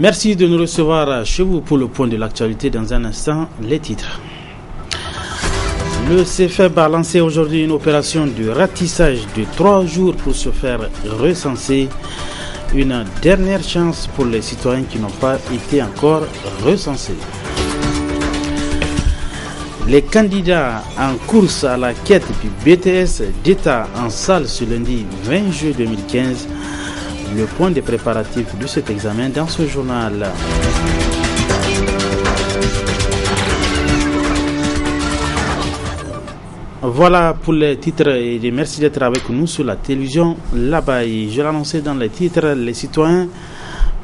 Merci de nous recevoir chez vous pour le point de l'actualité. Dans un instant, les titres. Le CFEB a lancé aujourd'hui une opération de ratissage de 3 jours pour se faire recenser. Une dernière chance pour les citoyens qui n'ont pas été encore recensés. Les candidats en course à la quête du BTS d'État en salle ce lundi 20 juillet 2015. Le point des préparatifs de cet examen dans ce journal. Voilà pour les titres et merci d'être avec nous sur la télévision là-bas. Je l'annonçais dans les titres, les citoyens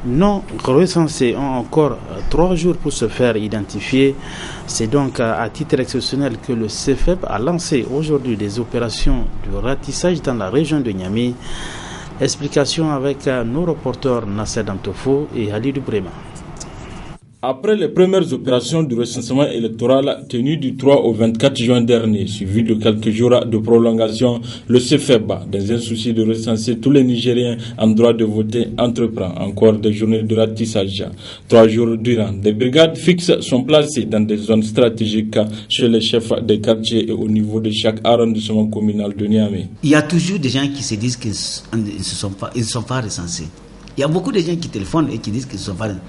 non recensés ont encore 3 jours pour se faire identifier. C'est donc à titre exceptionnel que le CFEB a lancé aujourd'hui des opérations de ratissage dans la région de Niamey. Explication avec nos reporters Nasser Dantofo et Halidou Brema. Après les premières opérations de recensement électoral tenues du 3 au 24 juin dernier, suivies de quelques jours de prolongation, le CFEB, dans un souci de recenser tous les Nigériens en droit de voter, entreprend encore des journées de ratissage. 3 jours durant, des brigades fixes sont placées dans des zones stratégiques chez les chefs des quartiers et au niveau de chaque arrondissement communal de Niamey. Il y a toujours des gens qui se disent qu'ils ne sont pas recensés. Il y a beaucoup de gens qui téléphonent et qui disent qu'ils ne sont pas recensés.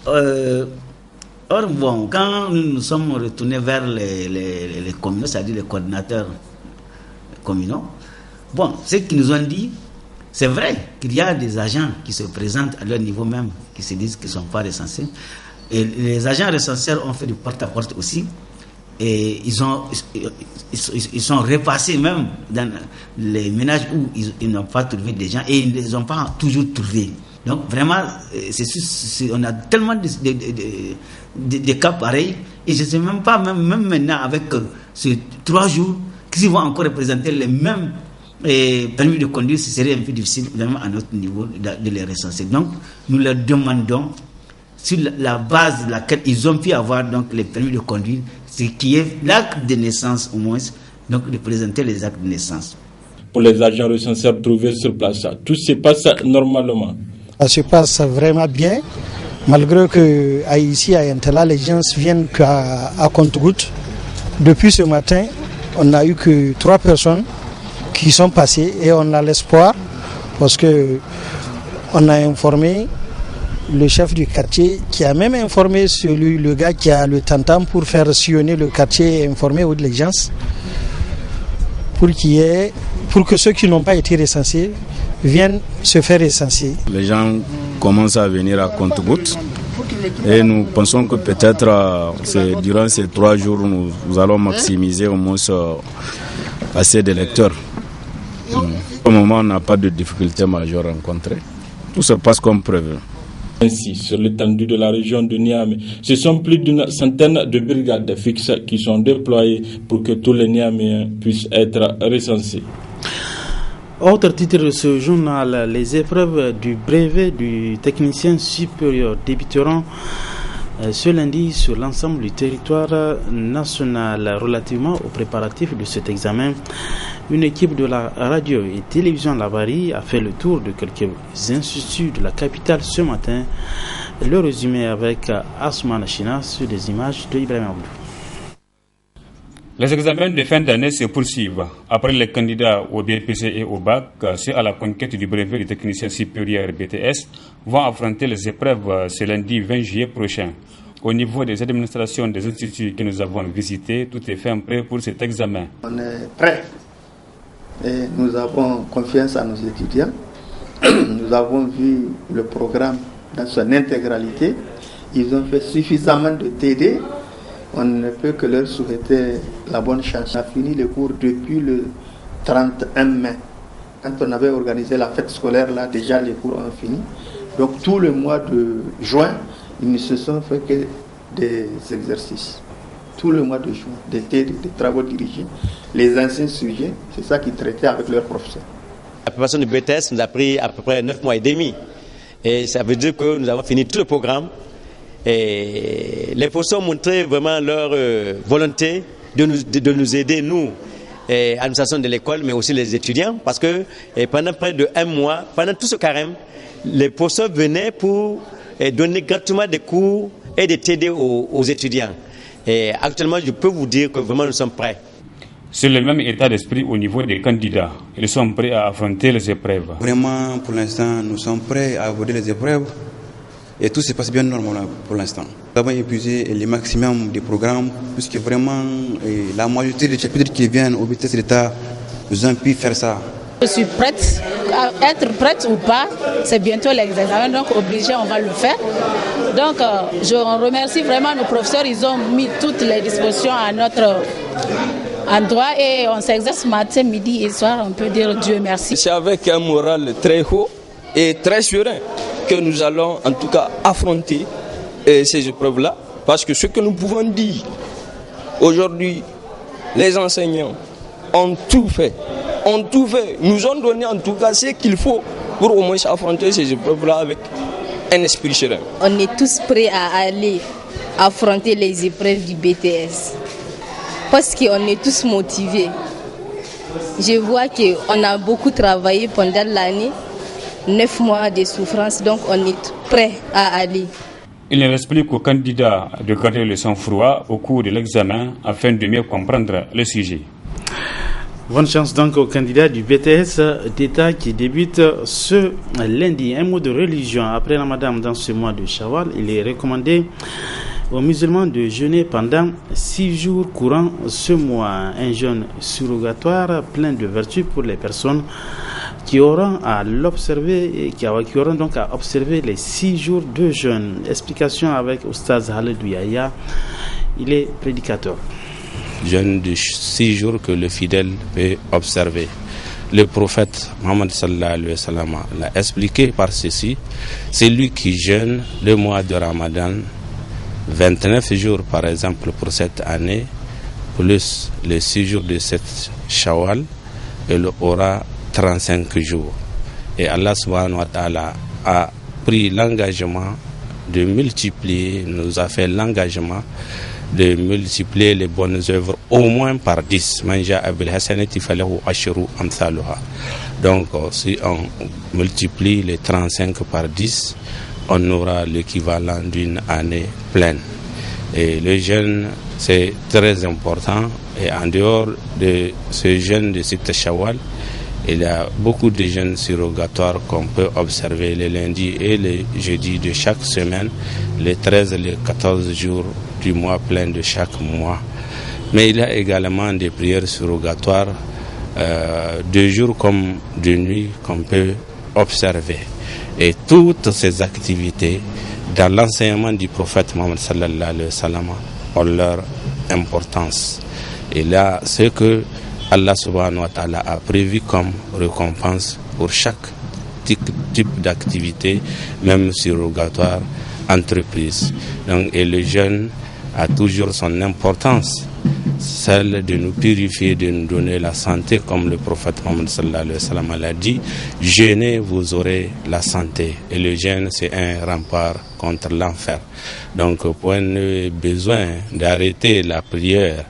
Or, bon, quand nous nous sommes retournés vers les communaux, c'est-à-dire les coordinateurs communaux, bon, ce qu'ils nous ont dit, c'est vrai qu'il y a des agents qui se présentent à leur niveau même, qui se disent qu'ils ne sont pas recensés. Et les agents recenseurs ont fait du porte-à-porte aussi. Et ils sont repassés même dans les ménages où ils n'ont pas trouvé des gens et ils ne les ont pas toujours trouvés. Donc vraiment, on a tellement de cas pareils et je ne sais même pas, même maintenant avec ces 3 jours, qu'ils vont encore représenter les mêmes permis de conduire, ce serait un peu difficile vraiment à notre niveau de les recenser. Donc nous leur demandons, sur la base de laquelle ils ont pu avoir donc les permis de conduire, ce qui est l'acte de naissance au moins, donc de présenter les actes de naissance. Pour les agents recenseurs trouvés sur place, tout se passe normalement. Ça se passe vraiment bien, malgré que ici à Yantala, les gens viennent qu'à compte-gouttes. Depuis ce matin, on n'a eu que 3 personnes qui sont passées et on a l'espoir parce que on a informé le chef du quartier qui a même informé le gars qui a le tantam pour faire sillonner le quartier et informer les gens pour que ceux qui n'ont pas été recensés viennent se faire recenser. Les gens commencent à venir à compte-gouttes et nous pensons que peut-être durant ces 3 jours nous allons maximiser au moins assez d'électeurs. Au moment, on n'a pas de difficultés majeures rencontrées. Tout se passe comme prévu. Ainsi, sur l'étendue de la région de Niamey, ce sont plus d'une centaine de brigades fixes qui sont déployées pour que tous les Niaméens puissent être recensés. Autre titre de ce journal, les épreuves du brevet du technicien supérieur débuteront ce lundi sur l'ensemble du territoire national. Relativement aux préparatifs de cet examen, une équipe de la radio et télévision Labari a fait le tour de quelques instituts de la capitale ce matin. Le résumé avec Asman China sur des images de Ibrahim Abdou. Les examens de fin d'année se poursuivent. Après les candidats au BPC et au BAC, ceux à la conquête du brevet du technicien supérieur BTS vont affronter les épreuves ce lundi 20 juillet prochain. Au niveau des administrations des instituts que nous avons visités, tout est fait prêt pour cet examen. On est prêt et nous avons confiance à nos étudiants. Nous avons vu le programme dans son intégralité. Ils ont fait suffisamment de TD. On ne peut que leur souhaiter la bonne chance. On a fini les cours depuis le 31 mai. Quand on avait organisé la fête scolaire, là, déjà les cours ont fini. Donc tout le mois de juin, ils ne se sont fait que des exercices. Tout le mois de juin, des travaux dirigés. Les anciens sujets, c'est ça qu'ils traitaient avec leurs professeurs. La préparation du BTS nous a pris à peu près 9 mois et demi. Et ça veut dire que nous avons fini tout le programme. Et les professeurs ont montré vraiment leur volonté de nous aider, nous, administration de l'école, mais aussi les étudiants, parce que pendant près de 1 mois, pendant tout ce carême, les professeurs venaient pour donner gratuitement des cours et des TD aux étudiants. Et actuellement, je peux vous dire que vraiment nous sommes prêts. C'est le même état d'esprit au niveau des candidats. Ils sont prêts à affronter les épreuves. Vraiment, pour l'instant, nous sommes prêts à aborder les épreuves et tout se passe bien normalement pour l'instant. Nous avons épuisé le maximum des programmes puisque vraiment la majorité des chapitres qui viennent au BTS d'État, nous ont pu faire ça. Je suis prête, être prête ou pas, c'est bientôt l'examen, donc obligé, on va le faire. Donc je remercie vraiment nos professeurs, ils ont mis toutes les dispositions à notre endroit et on s'exerce matin, midi et soir, on peut dire Dieu merci. C'est avec un moral très haut et très serein que nous allons en tout cas affronter ces épreuves-là, parce que ce que nous pouvons dire aujourd'hui, les enseignants ont tout fait. Nous ont donné en tout cas ce qu'il faut pour au moins affronter ces épreuves-là avec un esprit serein. On est tous prêts à aller affronter les épreuves du BTS parce qu'on est tous motivés. Je vois qu'on a beaucoup travaillé pendant l'année, 9 mois de souffrance, donc on est prêts à aller. Il explique aux candidats de garder le sang-froid au cours de l'examen afin de mieux comprendre le sujet. Bonne chance donc aux candidats du BTS d'État qui débute ce lundi. Un mot de religion. Après Ramadan, dans ce mois de Shawwal, il est recommandé aux musulmans de jeûner pendant 6 jours courant ce mois. Un jeûne surrogatoire plein de vertus pour les personnes qui auront à l'observer et qui auront donc à observer les 6 jours de jeûne. Explication avec Oustaz Halidou Yahya. Il est prédicateur. Jeûne de 6 jours que le fidèle peut observer. Le prophète Mohammed sallallahu alayhi wa sallam l'a expliqué par ceci. C'est lui qui jeûne le mois de Ramadan, 29 jours par exemple pour cette année, plus les 6 jours de cette Shawwal, il aura 35 jours. Et Allah subhanahu wa ta'ala a pris l'engagement de multiplier, nous a fait l'engagement de multiplier les bonnes œuvres au moins par 10. Donc si on multiplie les 35 par 10, on aura l'équivalent d'une année pleine. Et le jeûne, c'est très important. Et en dehors de ce jeûne de cette Shawwal, il y a beaucoup de jeûnes surrogatoires qu'on peut observer les lundis et les jeudis de chaque semaine, les 13 et les 14 jours du mois plein de chaque mois. Mais il y a également des prières surrogatoires de jour comme de nuit qu'on peut observer. Et toutes ces activités, dans l'enseignement du prophète Mohammed sallallahu alayhi wa sallam, ont leur importance. Et là, ce que Allah subhanahu wa ta'ala a prévu comme récompense pour chaque type d'activité, même surrogatoire, entreprise. Donc, et le jeûne a toujours son importance, celle de nous purifier, de nous donner la santé, comme le prophète Mohammed sallallahu alayhi wa sallam l'a dit. Jeûnez, vous aurez la santé. Et le jeûne, c'est un rempart contre l'enfer. Donc, point de besoin d'arrêter la prière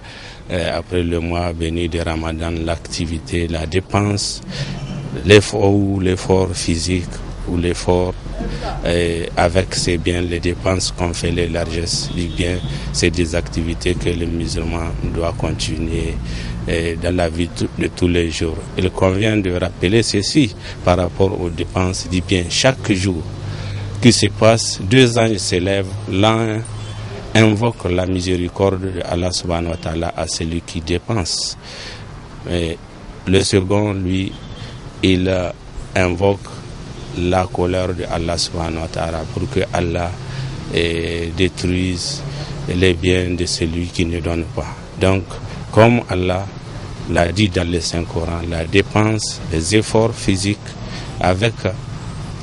après le mois béni de Ramadan, l'activité, la dépense, l'effort physique ou l'effort avec ces biens, les dépenses qu'on fait, les largesses du bien, c'est des activités que le musulman doit continuer dans la vie de tous les jours. Il convient de rappeler ceci par rapport aux dépenses du bien. Chaque jour qui se passe, 2 anges s'élèvent, l'un invoque la miséricorde de Allah subhanahu wa ta'ala à celui qui dépense. Mais le second, lui, il invoque la colère de Allah subhanahu wa ta'ala pour que Allah détruise les biens de celui qui ne donne pas. Donc, comme Allah l'a dit dans le Saint-Coran, la dépense, les efforts physiques avec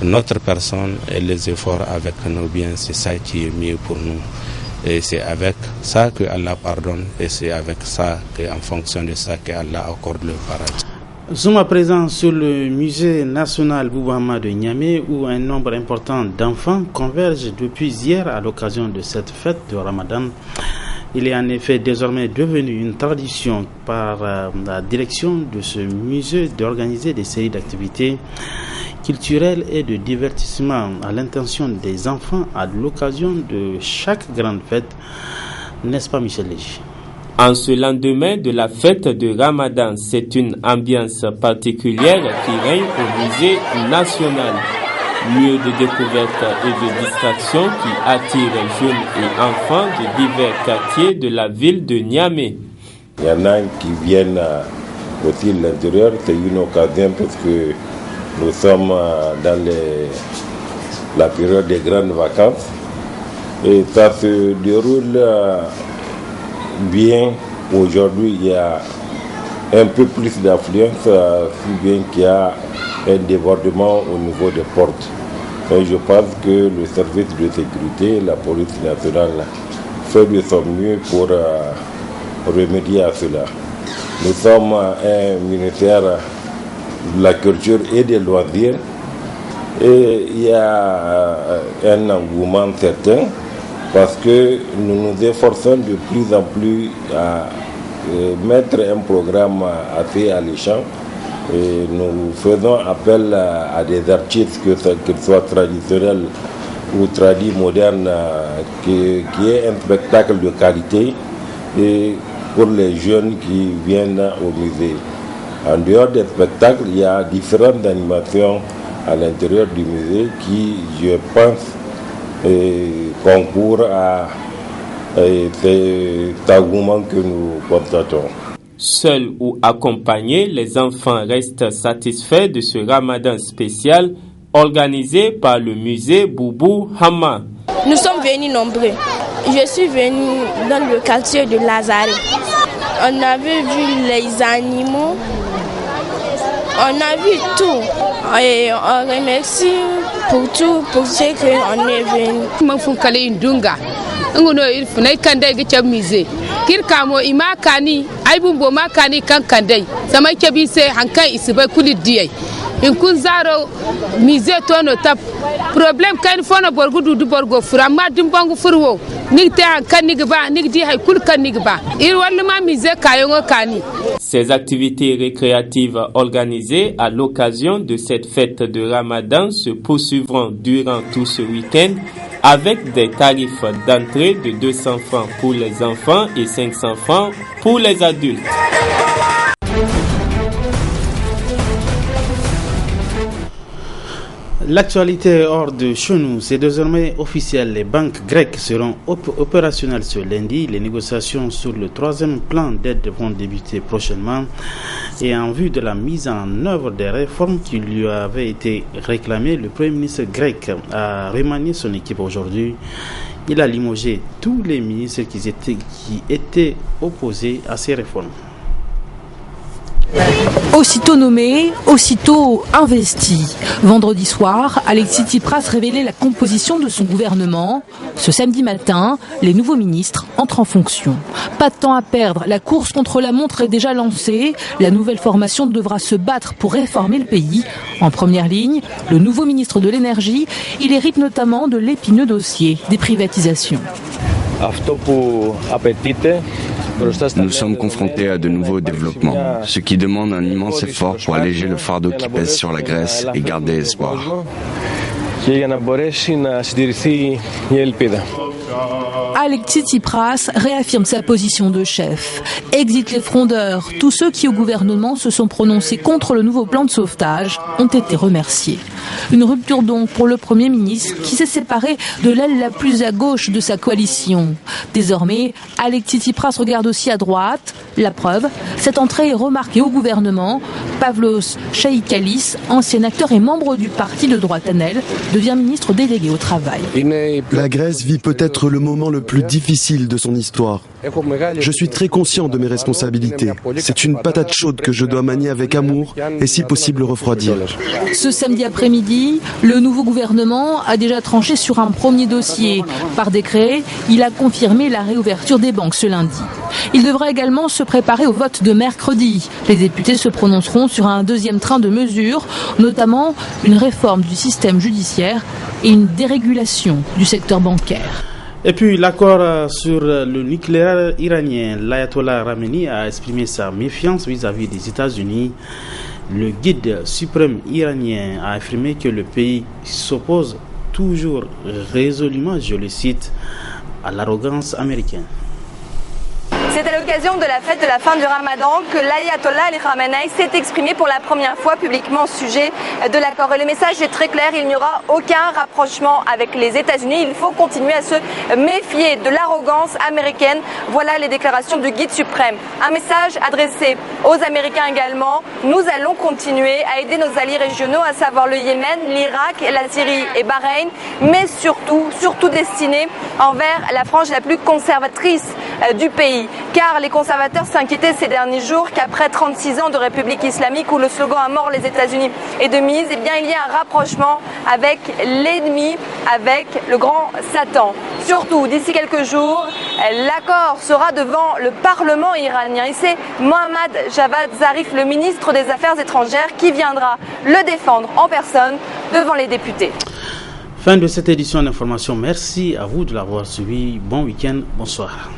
notre personne et les efforts avec nos biens, c'est ça qui est mieux pour nous. Et c'est avec ça que Allah pardonne et c'est avec ça qu'en fonction de ça que Allah accorde le paradis. Nous sommes à présent sur le musée national Boubama de Niamey où un nombre important d'enfants convergent depuis hier à l'occasion de cette fête de Ramadan. Il est en effet désormais devenu une tradition par la direction de ce musée d'organiser des séries d'activités culturelle et de divertissement à l'intention des enfants à l'occasion de chaque grande fête. N'est-ce pas, Michel Légy? En ce lendemain de la fête de Ramadan, c'est une ambiance particulière qui règne au musée national. Lieu de découverte et de distraction qui attire jeunes et enfants de divers quartiers de la ville de Niamey. Il y en a qui viennent aussi de l'intérieur, c'est une occasion parce que nous sommes dans la période des grandes vacances et ça se déroule bien. Aujourd'hui, il y a un peu plus d'affluence, si bien qu'il y a un débordement au niveau des portes. Et je pense que le service de sécurité, la police nationale, fait de son mieux pour remédier à cela. Nous sommes un ministère de la culture et des loisirs et il y a un engouement certain parce que nous nous efforçons de plus en plus à mettre un programme assez alléchant. Et nous faisons appel à des artistes, qu'ils soient traditionnels ou tradis modernes, qui est un spectacle de qualité et pour les jeunes qui viennent au musée. En dehors des spectacles, il y a différentes animations à l'intérieur du musée qui, je pense, concourent à cet engouement que nous constatons. Seuls ou accompagnés, les enfants restent satisfaits de ce ramadan spécial organisé par le musée Boubou Hama. Nous sommes venus nombreux. Je suis venu dans le quartier de Lazare. On avait vu les animaux, on a vu tout. Et on remercie pour tout, pour ce qu'on est venu. ngono irfunai kandai gicha mize kirkamo imakani aibumbo makani kan kandai samai kebise hankai isibai kulidiyai in kun zaro mize tono tap problem kan fono borgudu du borgo furama dimbangu furwo nigte hankan nigba nigdi hay kul kan nigba ir walluma mize kayongo kani. Ces activités récréatives organisées à l'occasion de cette fête de Ramadan se poursuivront durant tout ce week-end avec des tarifs d'entrée de 200 francs pour les enfants et 500 francs pour les adultes. L'actualité hors de chez nous, c'est désormais officiel. Les banques grecques seront opérationnelles ce lundi. Les négociations sur le troisième plan d'aide vont débuter prochainement. Et en vue de la mise en œuvre des réformes qui lui avaient été réclamées, le Premier ministre grec a remanié son équipe aujourd'hui. Il a limogé tous les ministres qui étaient opposés à ces réformes. Aussitôt nommé, aussitôt investi. Vendredi soir, Alexis Tsipras révélait la composition de son gouvernement. Ce samedi matin, les nouveaux ministres entrent en fonction. Pas de temps à perdre, la course contre la montre est déjà lancée. La nouvelle formation devra se battre pour réformer le pays. En première ligne, le nouveau ministre de l'énergie, il hérite notamment de l'épineux dossier des privatisations. Nous sommes confrontés à de nouveaux développements, ce qui demande un immense effort pour alléger le fardeau qui pèse sur la Grèce et garder espoir. Alexis Tsipras réaffirme sa position de chef. Exit les frondeurs. Tous ceux qui au gouvernement se sont prononcés contre le nouveau plan de sauvetage ont été remerciés. Une rupture donc pour le Premier ministre qui s'est séparé de l'aile la plus à gauche de sa coalition. Désormais, Alexis Tsipras regarde aussi à droite. La preuve, cette entrée est remarquée au gouvernement. Pavlos Chaïkalis, ancien acteur et membre du parti de droite ANEL, devient ministre délégué au travail. La Grèce vit peut-être le moment le plus difficile de son histoire. Je suis très conscient de mes responsabilités. C'est une patate chaude que je dois manier avec amour et si possible refroidir. Ce samedi après-midi, le nouveau gouvernement a déjà tranché sur un premier dossier. Par décret, il a confirmé la réouverture des banques ce lundi. Il devra également se préparer au vote de mercredi. Les députés se prononceront sur un deuxième train de mesures, notamment une réforme du système judiciaire et une dérégulation du secteur bancaire. Et puis l'accord sur le nucléaire iranien, l'ayatollah Khamenei a exprimé sa méfiance vis-à-vis des États-Unis. Le guide suprême iranien a affirmé que le pays s'oppose toujours résolument, je le cite, à l'arrogance américaine. C'est à l'occasion de la fête de la fin du Ramadan que l'ayatollah Ali Khamenei s'est exprimé pour la première fois publiquement au sujet de l'accord. Et le message est très clair, il n'y aura aucun rapprochement avec les États-Unis. Il faut continuer à se méfier de l'arrogance américaine. Voilà les déclarations du guide suprême. Un message adressé aux Américains également. Nous allons continuer à aider nos alliés régionaux, à savoir le Yémen, l'Irak, la Syrie et Bahreïn, mais surtout destiné envers la frange la plus conservatrice du pays. Car les conservateurs s'inquiétaient ces derniers jours qu'après 36 ans de République islamique où le slogan « à mort les États-Unis » est de mise, eh bien il y a un rapprochement avec l'ennemi, avec le grand Satan. Surtout, d'ici quelques jours, l'accord sera devant le Parlement iranien. Et c'est Mohammad Javad Zarif, le ministre des Affaires étrangères, qui viendra le défendre en personne devant les députés. Fin de cette édition d'information. Merci à vous de l'avoir suivi. Bon week-end. Bonsoir.